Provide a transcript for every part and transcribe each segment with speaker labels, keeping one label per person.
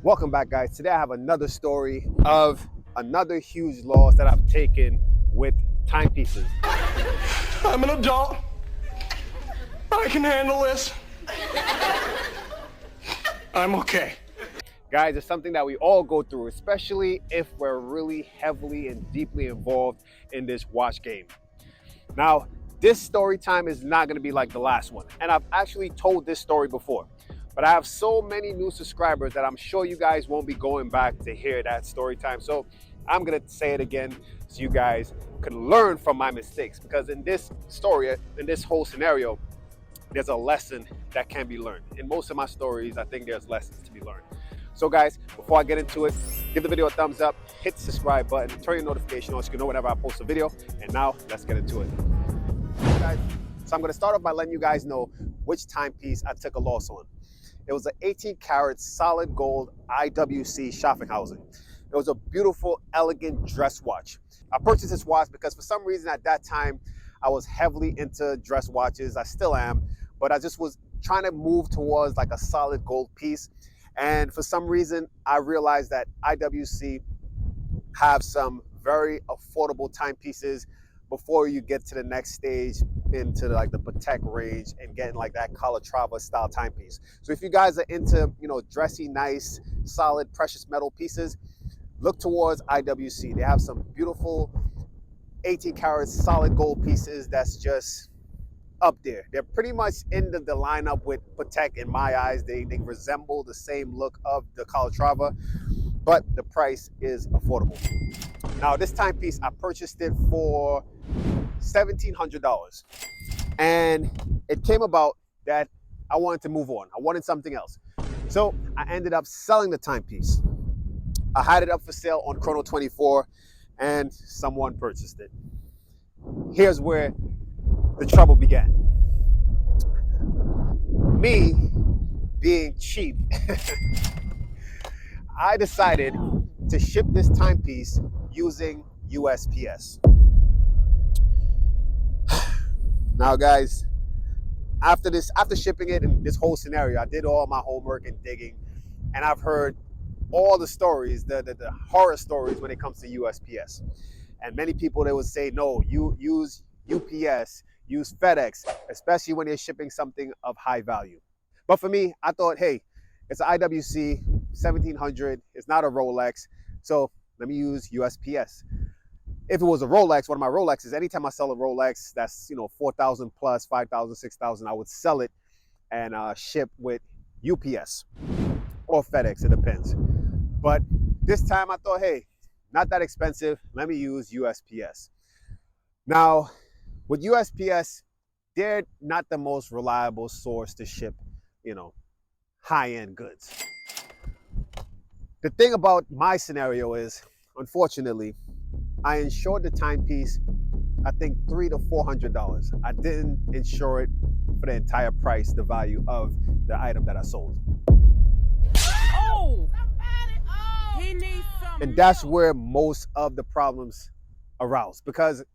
Speaker 1: Welcome back, guys. Today I have another story of another huge loss that I've taken with timepieces.
Speaker 2: I'm an adult. I can handle this. I'm okay.
Speaker 1: Guys, it's something that we all go through, especially if we're really heavily and deeply involved in this watch game. Now, this story time is not going to be like the last one, and I've actually told this story before. But I have so many new subscribers that I'm sure you guys won't be going back to hear that story time. So I'm going to say it again so you guys can learn from my mistakes. Because in this story, in this whole scenario, there's a lesson that can be learned. In most of my stories, I think there's lessons to be learned. So guys, before I get into it, give the video a thumbs up, hit the subscribe button, turn your notification on so you can know whenever I post a video. And now let's get into it. Guys, so I'm going to start off by letting you guys know which timepiece I took a loss on. It was an 18-karat solid gold IWC Schaffenhausen. It was a beautiful, elegant dress watch. I purchased this watch because for some reason at that time, I was heavily into dress watches. I still am, but I just was trying to move towards like a solid gold piece. And for some reason, I realized that IWC have some very affordable timepieces before you get to the next stage into like the Patek range and getting like that Calatrava style timepiece. So if you guys are into, dressy, nice, solid, precious metal pieces, look towards IWC. They have some beautiful 18 karat solid gold pieces that's just up there. They're pretty much in the lineup with Patek in my eyes. They resemble the same look of the Calatrava, but the price is affordable. Now this timepiece, I purchased it for $1,700. And it came about that I wanted to move on. I wanted something else. So I ended up selling the timepiece. I had it up for sale on Chrono 24 and someone purchased it. Here's where the trouble began. Me being cheap, I decided to ship this timepiece using USPS. Now guys, after shipping it and this whole scenario, I did all my homework and digging, and I've heard all the stories, the horror stories when it comes to USPS. And many people, they would say, no, you use UPS, use FedEx, especially when you're shipping something of high value. But for me, I thought, hey, it's an IWC 1700, it's not a Rolex, so let me use USPS. If it was a Rolex, one of my Rolexes, anytime I sell a Rolex, that's 4,000 plus, 5,000, 6,000, I would sell it and ship with UPS or FedEx, it depends. But this time I thought, hey, not that expensive, let me use USPS. Now, with USPS, they're not the most reliable source to ship, high-end goods. The thing about my scenario is, unfortunately, I insured the timepiece, I think $300 to $400. I didn't insure it for the entire price, the value of the item that I sold.
Speaker 3: Oh! He needs some
Speaker 1: And that's where most of the problems arouse. Because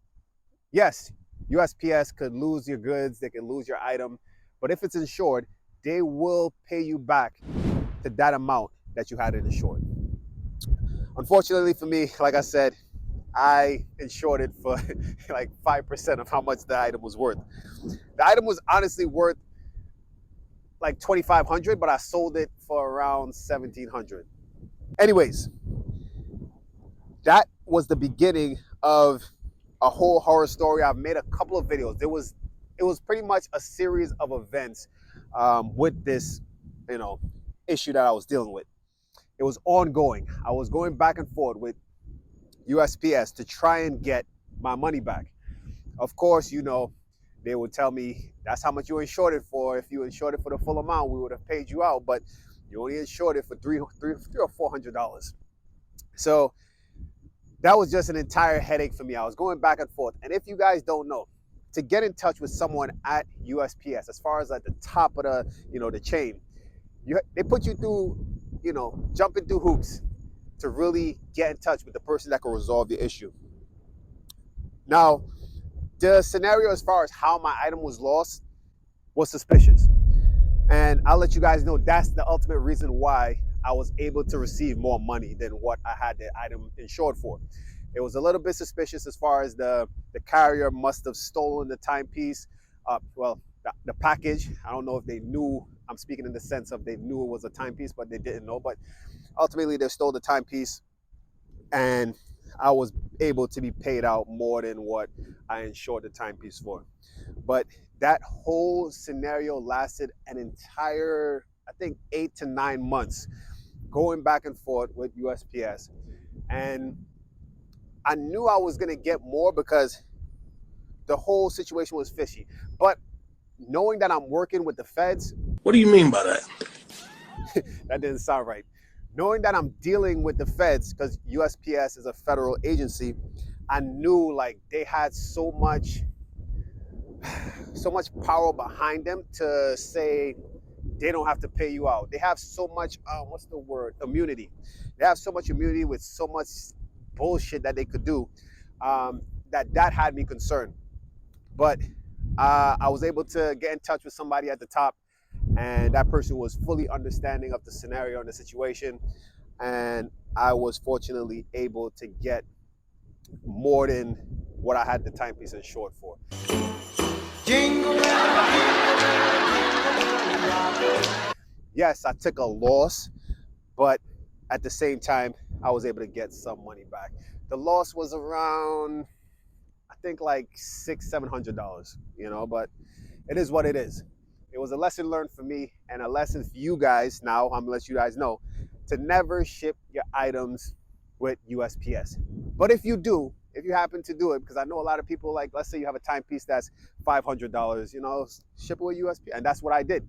Speaker 1: yes, USPS could lose your goods, they can lose your item, but if it's insured, they will pay you back to that amount that you had it insured. Unfortunately for me, like I said, I insured it for like 5% of how much the item was worth. The item was honestly worth like $2,500, but I sold it for around $1,700. Anyways, that was the beginning of a whole horror story. I've made a couple of videos. It was pretty much a series of events with this, issue that I was dealing with. It was ongoing. I was going back and forth with USPS to try and get my money back. Of course, they would tell me that's how much you insured it for. If you insured it for the full amount, we would have paid you out, but you only insured it for $300 or $400. So that was just an entire headache for me. I was going back and forth. And if you guys don't know, to get in touch with someone at USPS, as far as at the top of the chain, they put you through, jumping through hoops to really get in touch with the person that can resolve the issue. Now, the scenario as far as how my item was lost was suspicious. And I'll let you guys know that's the ultimate reason why I was able to receive more money than what I had the item insured for. It was a little bit suspicious as far as the carrier must have stolen the timepiece. Well, the package. I don't know if they knew. I'm speaking in the sense of they knew it was a timepiece, but they didn't know. But ultimately, they stole the timepiece, and I was able to be paid out more than what I insured the timepiece for. But that whole scenario lasted an entire, I think, 8 to 9 months, going back and forth with USPS. And I knew I was gonna get more because the whole situation was fishy. But knowing that I'm working with the feds,
Speaker 2: What do you mean by that?
Speaker 1: that didn't sound right. Knowing that I'm dealing with the feds, because USPS is a federal agency, I knew like they had so much power behind them to say they don't have to pay you out. They have so much, what's the word? Immunity. They have so much immunity with so much bullshit that they could do, that had me concerned. But I was able to get in touch with somebody at the top, and that person was fully understanding of the scenario and the situation. And I was fortunately able to get more than what I had the timepiece insured for. Yes, I took a loss, but at the same time, I was able to get some money back. The loss was around, I think like $600-700, but it is what it is. It was a lesson learned for me and a lesson for you guys. Now I'm gonna let you guys know to never ship your items with USPS. But if you do, if you happen to do it, because I know a lot of people, like, let's say you have a timepiece that's $500, ship it with USPS, and that's what I did.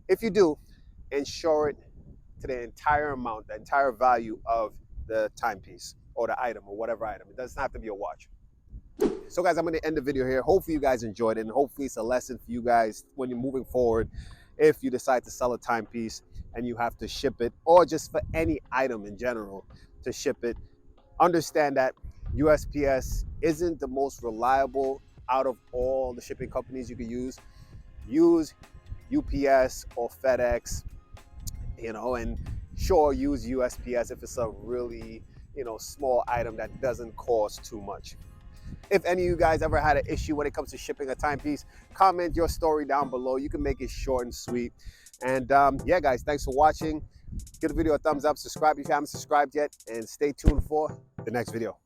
Speaker 1: If you do, insure it to the entire amount, the entire value of the timepiece or the item or whatever item. It doesn't have to be a watch. So guys, I'm going to end the video here. Hopefully you guys enjoyed it, and hopefully it's a lesson for you guys when you're moving forward. If you decide to sell a timepiece and you have to ship it, or just for any item in general to ship it, understand that USPS isn't the most reliable out of all the shipping companies you could use. Use UPS or FedEx, and sure, use USPS if it's a really, small item that doesn't cost too much. If any of you guys ever had an issue when it comes to shipping a timepiece, comment your story down below. You can make it short and sweet. And yeah, guys, thanks for watching. Give the video a thumbs up, subscribe if you haven't subscribed yet, and stay tuned for the next video.